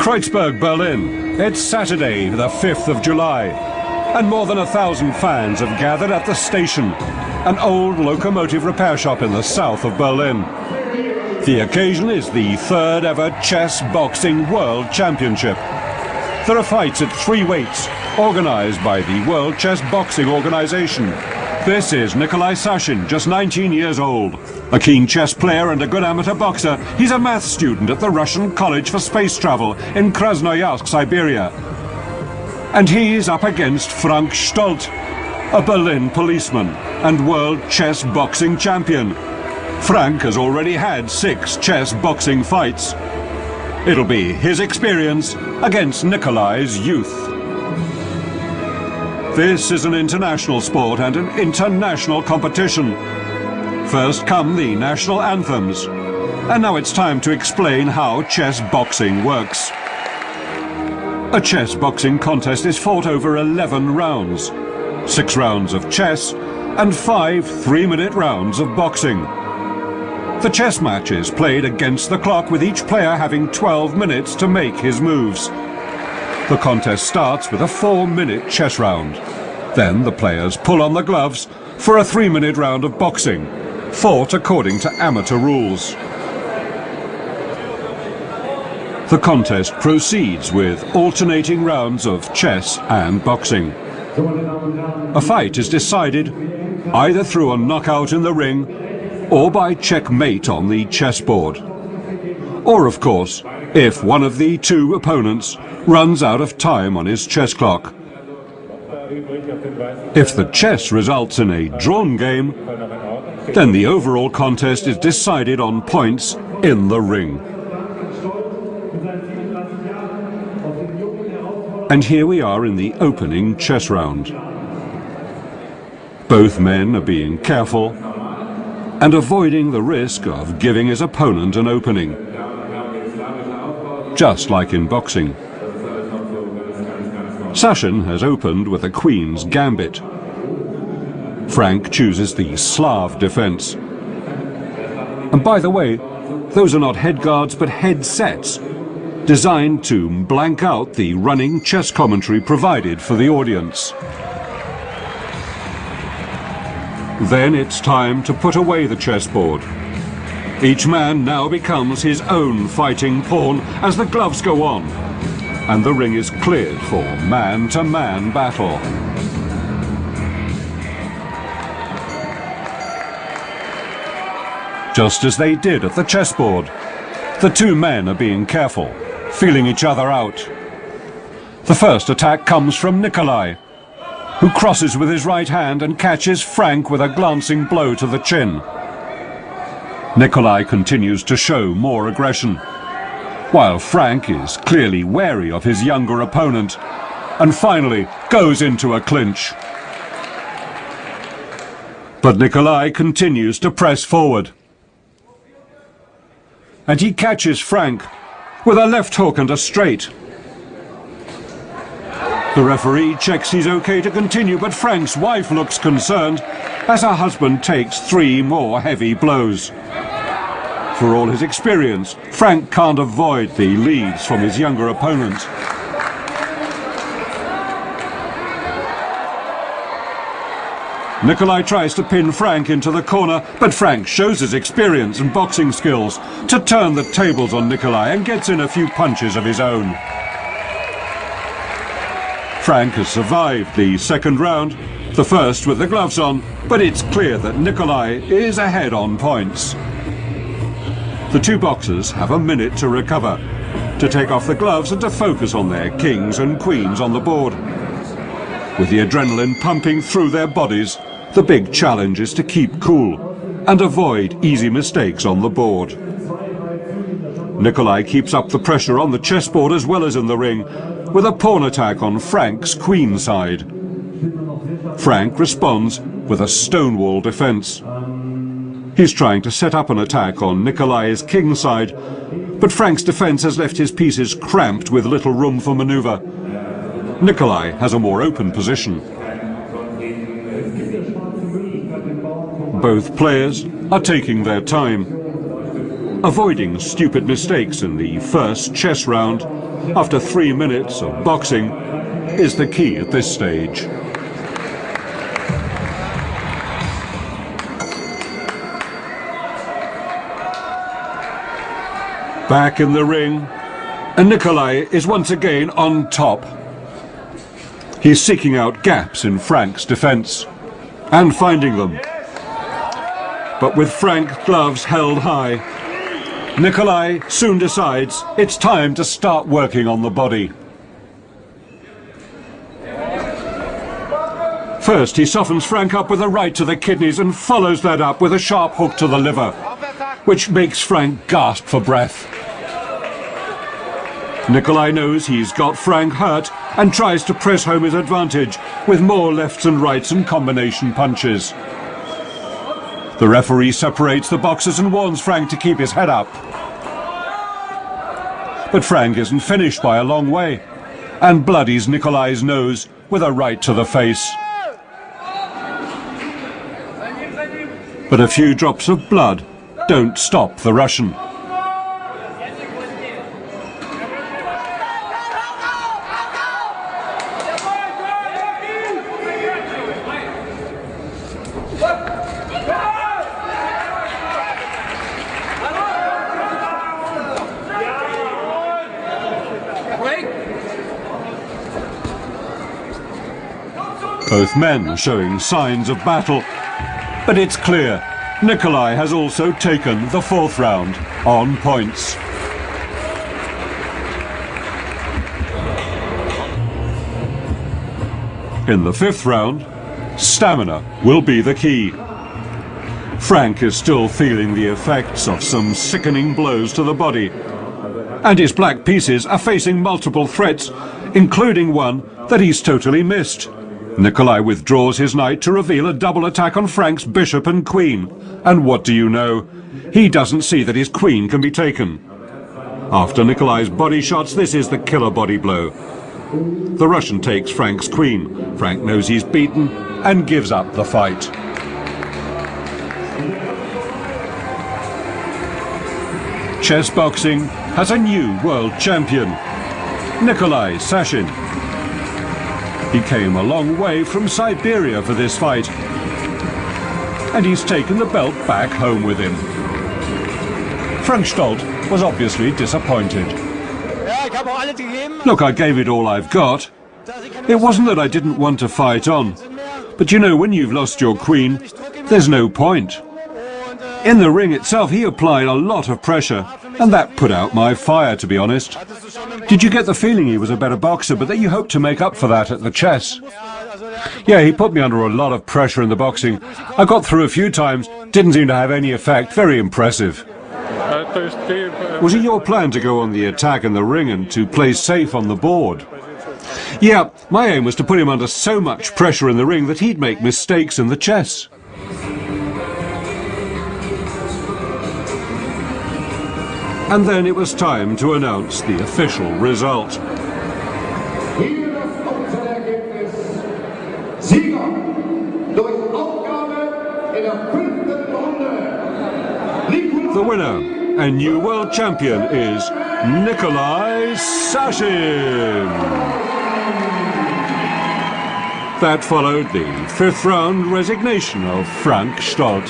Kreuzberg, Berlin. It's Saturday, the 5th of July, and more than 1,000 fans have gathered at the station, an old locomotive repair shop in the south of Berlin. The occasion is the third ever chess boxing world championship. There are fights at 3 weights, organized by the World Chess Boxing Organization. This is Nikolai Sажin, just 19 years old. A keen chess player and a good amateur boxer, he's a math student at the Russian College for Space Travel in Krasnoyarsk, Siberia. And he's up against Frank Штольdт, a Berlin policeman and world chess boxing champion. Frank has already had 6 chess boxing fights. It'll be his experience against Nikolai's youth. This is an international sport and an international competition. First come the national anthems. And now it's time to explain how chess boxing works. A chess boxing contest is fought over 11 rounds. 6 rounds of chess and 5 3-minute rounds of boxing. The chess match is played against the clock, with each player having 12 minutes to make his moves. The contest starts with a 4-minute chess round. Then the players pull on the gloves for a 3-minute round of boxing, fought according to amateur rules. The contest proceeds with alternating rounds of chess and boxing. A fight is decided either through a knockout in the ring or by checkmate on the chessboard. Or, of course, if one of the 2 opponents runs out of time on his chess clock. If the chess results in a drawn game, then the overall contest is decided on points in the ring. And here we are in the opening chess round. Both men are being careful and avoiding the risk of giving his opponent an opening, just like in boxing. Sажin has opened with a queen's gambit. Frank chooses the Slav defense. And by the way, those are not head guards but headsets, designed to blank out the running chess commentary provided for the audience. Then it's time to put away the chessboard. Each man now becomes his own fighting pawn as the gloves go on, and the ring is cleared for man-to-man battle. Just as they did at the chessboard, the 2 men are being careful, feeling each other out. The first attack comes from Nikolai, who crosses with his right hand and catches Frank with a glancing blow to the chin. Nikolai continues to show more aggression, while Frank is clearly wary of his younger opponent and finally goes into a clinch. But Nikolai continues to press forward. And he catches Frank with a left hook and a straight. The referee checks he's okay to continue, but Frank's wife looks concerned as her husband takes 3 more heavy blows. For all his experience, Frank can't avoid the leads from his younger opponent. Nikolai tries to pin Frank into the corner, but Frank shows his experience and boxing skills to turn the tables on Nikolai and gets in a few punches of his own. Frank has survived the second round, the first with the gloves on, but it's clear that Nikolai is ahead on points. The 2 boxers have a minute to recover, to take off the gloves and to focus on their kings and queens on the board. With the adrenaline pumping through their bodies, the big challenge is to keep cool and avoid easy mistakes on the board. Nikolai keeps up the pressure on the chessboard as well as in the ring, with a pawn attack on Frank's queen side. Frank responds with a stonewall defense. He's trying to set up an attack on Nikolai's king side, but Frank's defense has left his pieces cramped with little room for maneuver. Nikolai has a more open position. Both players are taking their time. avoiding stupid mistakes in the first chess round after 3 minutes of boxing is the key at this stage. Back in the ring, and Nikolai is once again on top. He's seeking out gaps in Frank's defense and finding them. But with Frank's gloves held high, Nikolai soon decides it's time to start working on the body. First, he softens Frank up with a right to the kidneys and follows that up with a sharp hook to the liver, which makes Frank gasp for breath. Nikolai knows he's got Frank hurt and tries to press home his advantage with more lefts and rights and combination punches. The referee separates the boxers and warns Frank to keep his head up. But Frank isn't finished by a long way and bloodies Nikolai's nose with a right to the face. But a few drops of blood don't stop the Russian. Both men are showing signs of battle, but it's clear Nikolai has also taken the fourth round on points. In the fifth round, stamina will be the key. Frank is still feeling the effects of some sickening blows to the body, and his black pieces are facing multiple threats, including one that he's totally missed. Nikolai withdraws his knight to reveal a double attack on Frank's bishop and queen. And what do you know? He doesn't see that his queen can be taken. After Nikolai's body shots, this is the killer body blow. The Russian takes Frank's queen. Frank knows he's beaten and gives up the fight. Chess boxing has a new world champion, Nikolai Sazin. He came a long way from Siberia for this fight, and he's taken the belt back home with him. Frank Штольdт was obviously disappointed. Look, I gave it all I've got. It wasn't that I didn't want to fight on, but you know, when you've lost your queen, there's no point. In the ring itself, he applied a lot of pressure, and that put out my fire, to be honest. Did you get the feeling he was a better boxer, but that you hoped to make up for that at the chess? Yeah, he put me under a lot of pressure in the boxing. I got through a few times, didn't seem to have any effect. Very impressive. Was it your plan to go on the attack in the ring and to play safe on the board? Yeah, my aim was to put him under so much pressure in the ring that he'd make mistakes in the chess. And then it was time to announce the official result. The winner and new world champion is Nikolai Sажин. That followed the fifth round resignation of Frank Штольdт.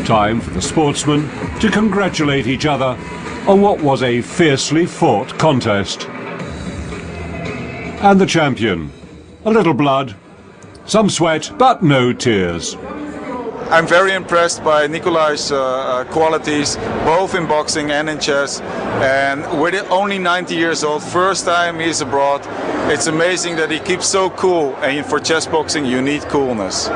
Time for the sportsmen to congratulate each other on what was a fiercely fought contest. And the champion, a little blood, some sweat, but no tears. I'm very impressed by Nikolai's qualities, both in boxing and in chess. And with only 90 years old, first time he's abroad, it's amazing that he keeps so cool. And for chess boxing, you need coolness.